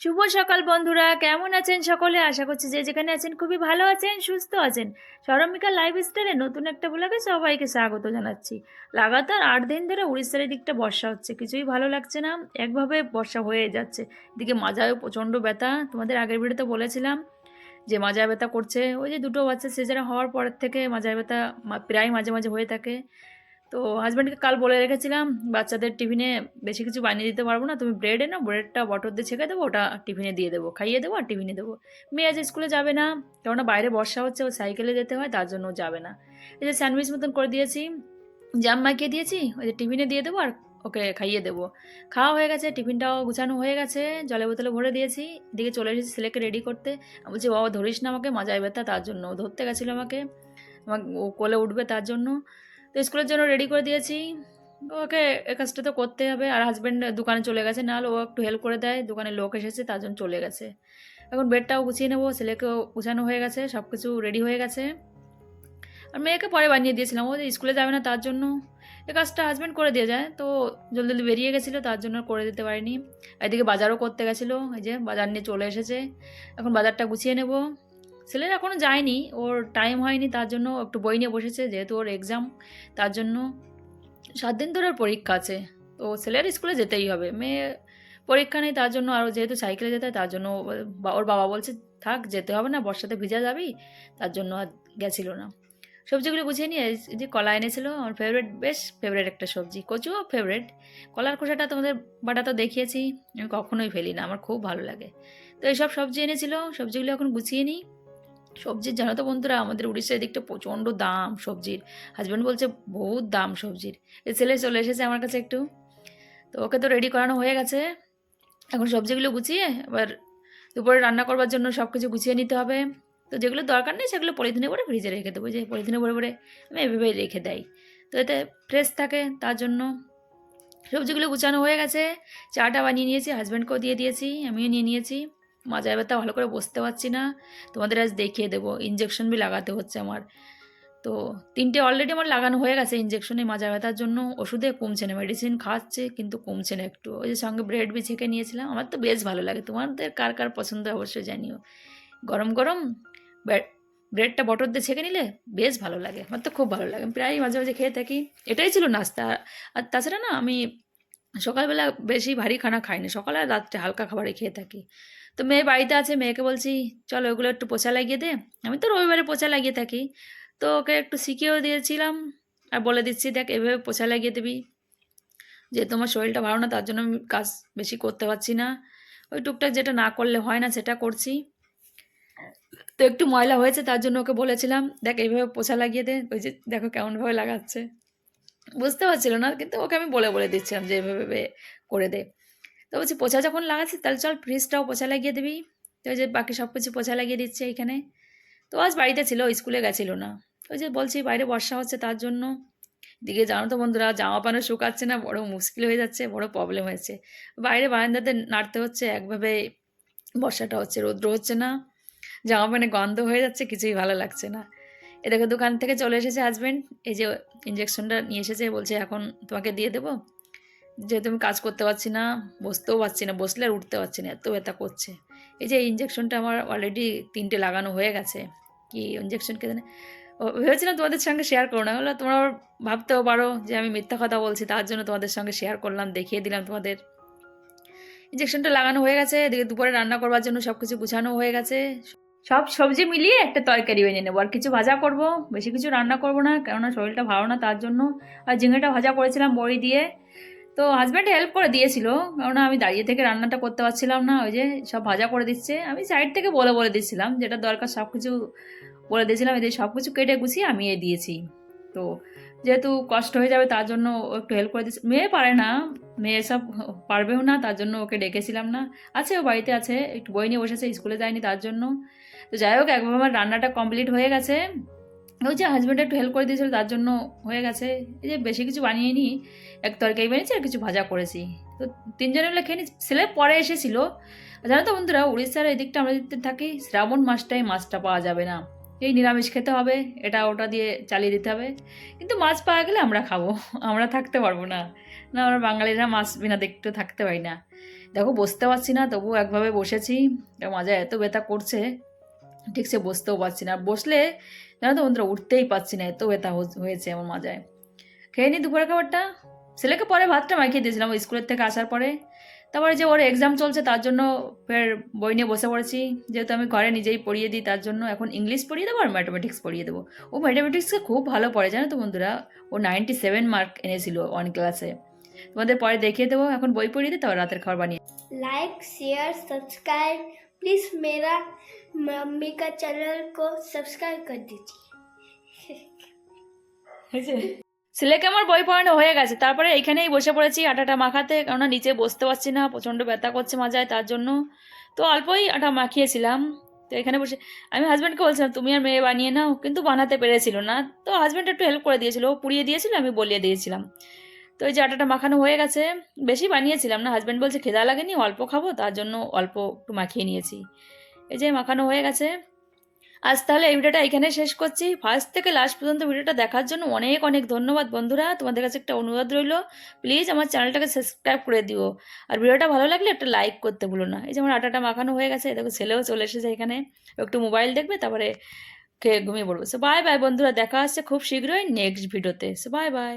শুভ সকাল বন্ধুরা, কেমন আছেন সকলে? আশা করছি যে যেখানে আছেন খুবই ভালো আছেন, সুস্থ আছেন। শরমিকা লাইফস্টাইলে নতুন একটা ব্লগে সবাইকে স্বাগত জানাচ্ছি। লাগাতার 8 দিন ধরে উড়িষ্যার দিকটা বর্ষা হচ্ছে, কিছুই ভালো লাগছে না। একভাবে বর্ষা হয়ে যাচ্ছে। এদিকে মাজায় প্রচণ্ড ব্যথা, তোমাদের আগের ভিডিওতে বলেছিলাম যে মাজায় ব্যথা করছে। ওই যে দুটো বাচ্চা সিজার হওয়ার পর থেকে মাজায় ব্যথা প্রায় মাঝে মাঝে হয়ে থাকে। তো হাজব্যান্ডকে কাল বলে রেখেছিলাম বাচ্চাদের টিফিনে বেশি কিছু বানিয়ে দিতে পারবো না, তুমি ব্রেড এনো, ব্রেডটা বটর দিয়ে ছেঁকে দেবো, ওটা টিফিনে দিয়ে দেবো, খাইয়ে দেবো আর টিফিনে দেবো। মেয়ে আজ স্কুলে যাবে না, কেননা বাইরে বর্ষা হচ্ছে, ও সাইকেলে যেতে হয়, তার জন্য ও যাবে না। এই যে স্যান্ডউইচ মতন করে দিয়েছি, জাম মাখিয়ে দিয়েছি, ওই যে টিফিনে দিয়ে দেবো আর ওকে খাইয়ে দেবো। খাওয়া হয়ে গেছে, টিফিনটাও গুছানো হয়ে গেছে, জলের বোতলে ভরে দিয়েছি। এদিকে চলে এসেছি ছেলেকে রেডি করতে। আমি বলছি বাবা ধরিস না আমাকে, মাজায় ব্যথা, তার জন্য ও ধরতে গেছিলো আমাকে, ও কোলে উঠবে তার জন্য। তো স্কুলের জন্য রেডি করে দিয়েছি। ওকে এ কাজটা তো করতে হবে। আর হাজব্যান্ড দোকানে চলে গেছে, নাহলে ও একটু হেল্প করে দেয়, দোকানে লোক এসেছে তার জন্য চলে গেছে। এখন বেডটাও গুছিয়ে নেবো, ছেলেকেও গুছানো হয়ে গেছে, সব কিছু রেডি হয়ে গেছে। আর মেয়েকে পরে বানিয়ে দিয়েছিলাম, ও যে স্কুলে যাবে না তার জন্য এ কাজটা হাজব্যান্ড করে দিয়ে যায়, তো জলদি জলদি বেরিয়ে গেছিলো তার জন্য করে দিতে পারিনি। এদিকে বাজারও করতে গেছিলো, এই যে বাজার নিয়ে চলে এসেছে। এখন বাজারটা গুছিয়ে নেব। ছেলের এখনও যায়নি, ওর টাইম হয়নি, তার জন্য একটু বই নিয়ে বসেছে, যেহেতু ওর এক্সাম, তার জন্য 7 দিন ধরে ওর পরীক্ষা আছে। তো ছেলের স্কুলে যেতেই হবে, মেয়ে পরীক্ষা নেই, তার জন্য আরও যেহেতু সাইকেলে যেতে হয় তার জন্য ওর বাবা বলছে থাক যেতে হবে না, বর্ষাতে ভিজা যাবি, তার জন্য আর গেছিল না। সবজিগুলো গুছিয়ে নিয়ে এই যে কলা এনেছিল, আমার ফেভারিট, বেশ ফেভারিট একটা সবজি, কচুও ফেভারিট। কলার খোসাটা তোমাদের বাটা তো দেখিয়েছি, আমি কখনোই ফেলি না, আমার খুব ভালো লাগে। তো এইসব সবজি এনেছিল, সবজিগুলো এখন গুছিয়ে নিই। সবজির জানো তো বন্ধুরা, আমাদের উড়িষ্যার দিকটা প্রচণ্ড দাম সবজির। হাজব্যান্ড বলছে বহুত দাম সবজির। এই ছেলে চলে এসেছে আমার কাছে একটু, তো ওকে তো রেডি করানো হয়ে গেছে। এখন সবজিগুলো গুছিয়ে এবার দুপুরে রান্না করবার জন্য সব কিছু গুছিয়ে নিতে হবে। তো যেগুলো দরকার নেই সেগুলো পলিথিনে ভরে ফ্রিজে রেখে দেবো, যে পলিথিনে ভরে ভরে আমি এভাবেই রেখে দেয়, তো এতে ফ্রেশ থাকে, তার জন্য। সবজিগুলো গুছানো হয়ে গেছে, চাটা বানিয়ে নিয়েছি, হাজব্যান্ডকেও দিয়ে দিয়েছি, আমিও নিয়ে নিয়েছি। মাজায় ব্যথা, ভালো করে বসতে পারছি না, তোমাদের আজ দেখিয়ে দেবো। ইঞ্জেকশন বি লাগাতে হচ্ছে আমার, তো 3টে অলরেডি আমার লাগানো হয়ে গেছে ইঞ্জেকশনে মাজা ব্যথার জন্য। ওষুধে কমছে না, মেডিসিন খাচ্ছে কিন্তু কমছে না একটু। ওই যে সঙ্গে ব্রেড বি ছেঁকে নিয়েছিলাম, আমার তো বেশ ভালো লাগে, তোমাদের কার কার পছন্দ অবশ্যই জানিও। গরম গরম ব্রেডটা বটর দিয়ে ছেঁকে নিলে বেশ ভালো লাগে, আমার তো খুব ভালো লাগে, আমি প্রায় মাঝে মাঝে খেয়ে থাকি। এটাই ছিল নাস্তা। আর তাছাড়া না, আমি সকালবেলা বেশি ভারী খানা খাই না, সকালে আর রাত্রে হালকা খাবারই খেয়ে থাকি। তো মেয়ে বাড়িতে আছে, মেয়েকে বলছি চলো ওগুলো একটু পোছা লাগিয়ে দে, আমি তো রবিবারে পোছা লাগিয়ে থাকি। তো ওকে একটু শিখিয়েও দিয়েছিলাম, আর বলে দিচ্ছি দেখ এভাবে পোছা লাগিয়ে দিবি, যে তোমার শরীরটা ভালো না তার জন্য আমি কাজ বেশি করতে পারছি না, ওই টুকটাক যেটা না করলে হয় না সেটা করছি। তো একটু ময়লা হয়েছে তার জন্য ওকে বলেছিলাম দেখ এইভাবে পোছা লাগিয়ে দে, ওই যে দেখো কেমনভাবে লাগাচ্ছে, বুঝতে পারছিল না, কিন্তু ওকে আমি বলে বলে দিচ্ছিলাম যে এভাবে করে দে। তো বলছি পোছা যখন লাগাচ্ছি তাহলে চল ফ্রিজটাও পোছা লাগিয়ে দিবি। তো ওই যে বাকি সব কিছু পোছা লাগিয়ে দিচ্ছে এইখানে। তো আজ বাড়িতে ছিল, স্কুলে গেছিল না। ওই যে বলছি বাইরে বর্ষা হচ্ছে তার জন্য। দিকে জানো তো বন্ধুরা, জামা প্যান্টও শুকাচ্ছে না, বড় মুশকিল হয়ে যাচ্ছে, বড় প্রবলেম হয়েছে। বাইরে বারান্দাতে নাড়তে হচ্ছে, একভাবে বর্ষাটা হচ্ছে, রৌদ্র হচ্ছে না, জামা প্যান্টে গন্ধ হয়ে যাচ্ছে, কিছুই ভালো লাগছে না। এ দেখো দোকান থেকে চলে এসেছে হাজব্যান্ড, এই যে ইঞ্জেকশনটা নিয়ে এসেছে, বলছে এখন তোমাকে দিয়ে দেবো, যেহেতু আমি কাজ করতে পারছি না, বসতেও পারছি না, বসলে আর উঠতে পারছি না, এত ব্যথা করছে। এই যে ইঞ্জেকশনটা আমার অলরেডি 3টে লাগানো হয়ে গেছে। কি ইঞ্জেকশন কে জানে, ভেবেছিলাম তোমাদের সঙ্গে শেয়ার করো না, হলো তোমরা ভাবতেও পারো যে আমি মিথ্যা কথা বলছি, তার জন্য তোমাদের সঙ্গে শেয়ার করলাম, দেখিয়ে দিলাম তোমাদের। ইঞ্জেকশনটা লাগানো হয়ে গেছে, এদিকে দুপুরে রান্না করবার জন্য সব কিছু গুছানো হয়ে গেছে। সব সবজি মিলিয়ে একটা তরকারি বানিয়ে নেবো, আর কিছু ভাজা করব, বেশি কিছু রান্না করব না, কেননা শরীরটা ভালো না তার জন্য। আর ঝিঙেটা ভাজা করেছিলাম বড়ি দিয়ে, তো হাজব্যান্ড হেল্প করে দিয়েছিল, কারণ আমি দাঁড়িয়ে থেকে রান্নাটা করতে পারছিলাম না, ওই যে সব ভাজা করে দিচ্ছে, আমি সাইড থেকে বলে বলে দিচ্ছিলাম যেটা দরকার সব কিছু বলে দিয়েছিলাম, এদের সব কিছু কেটে গুছিয়ে আমি দিয়েছি। তো যেহেতু কষ্ট হয়ে যাবে তার জন্য ও একটু হেল্প করে দিচ্ছে, মেয়ে পারে না, মেয়ে সব পারবেও না, তার জন্য ওকে ডেকেছিলাম না। আছে ও বাড়িতে আছে, একটু বই নিয়ে বসেছে, স্কুলে যায়নি তার জন্য। তো যাই হোক, একবার আমার রান্নাটা কমপ্লিট হয়ে গেছে, ওই যে হাজব্যান্ড একটু হেল্প করে দিয়েছিল তার জন্য হয়ে গেছে। এই যে বেশি কিছু বানিয়ে নিই, এক তরকারি বানিয়েছি আর কিছু ভাজা করেছি, তো 3জনে মিলে খেয়ে নিচ্ছি। ছেলে পরে এসেছিল। জানো তো বন্ধুরা, উড়িষ্যার এই দিকটা আমরা যদি থাকি, শ্রাবণ মাসটায় মাছটা পাওয়া যাবে না, এই নিরামিষ খেতে হবে, এটা ওটা দিয়ে চালিয়ে দিতে হবে। কিন্তু মাছ পাওয়া গেলে আমরা খাবো, আমরা থাকতে পারবো না, না আমরা বাঙালিরা মাছ বিনা দেখতে থাকতে পারি না। দেখো বসতে পারছি না, তবু একভাবে বসেছি। মাজা এত ব্যথা করছে, ঠিক সে বসতেও পারছি না। বসলে জানো তো বন্ধুরা, উঠতেই পারছি না, এত ব্যথা হয়েছে আমার মাজায়। খেয়ে নি দুপুরের খাবারটা। ছেলেকে পরে ভাতটা মাখিয়ে দিয়েছিলাম ওই স্কুলের থেকে আসার পরে। তারপরে যে ওর এক্সাম চলছে তার জন্য ফের বই নিয়ে বসে পড়েছি। যেহেতু আমি ঘরে নিজেই পড়িয়ে দিই, তার জন্য এখন ইংলিশ পড়িয়ে দেবো আর ম্যাথামেটিক্স পড়িয়ে দেবো। ও ম্যাথামেটিক্সকে খুব ভালো পড়ে, জানো তো বন্ধুরা। ও 97 মার্ক এনেছিল অন ক্লাসে। তোমাদের পরে দেখিয়ে দেবো। এখন বই পড়িয়ে দিই, তারপর রাতের খাবার বানিয়ে। लाइक शेयर सब्सक्राइब प्लीज मेरा मम्मी का चैनल को सब्सक्राइब कर दीजिए। ছেলেকে আমার বই পড়ানো হয়ে গেছে, তারপরে এইখানেই বসে পড়েছি আটাটা মাখাতে, কেননা নিচে বসতে পারছি না, প্রচণ্ড ব্যথা করছে মাজায়, তার জন্য। তো অল্পই আটা মাখিয়েছিলাম। তো এখানে বসে আমি হাজব্যান্ডকে বলছিলাম তুমি আর মেয়ে বানিয়ে নাও, কিন্তু বানাতে পেরেছিল না। তো হাজব্যান্ড একটু হেল্প করে দিয়েছিল, ও পুড়িয়ে দিয়েছিল, আমি বলিয়ে দিয়েছিলাম। তো এই যে আটাটা মাখানো হয়ে গেছে, বেশি বানিয়েছিলাম না, হাজব্যান্ড বলছে খেদা লাগেনি, অল্প খাবো, তার জন্য অল্প একটু মাখিয়ে নিয়েছি। এই যে মাখানো হয়ে গেছে। আজ তাহলে এই ভিডিওটা এখানে শেষ করছি। ফার্স্ট থেকে লাস্ট পর্যন্ত ভিডিওটা দেখার জন্য অনেক অনেক ধন্যবাদ বন্ধুরা। তোমাদের কাছে একটা অনুরোধ রইল, প্লিজ আমার চ্যানেলটাকে সাবস্ক্রাইব করে দিও। আর ভিডিওটা ভালো লাগলে একটা লাইক করতে ভুলো না। এই যে আমার আটাটা মাখানো হয়ে গেছে, দেখো ছেলেও চলে এসেছে এখানে, একটু মোবাইল দেখবে, তারপরে খেয়ে ঘুমিয়ে পড়বো। সো বাই বাই বন্ধুরা, দেখা হচ্ছে খুব শীঘ্রই নেক্সট ভিডিওতে। So bye bye.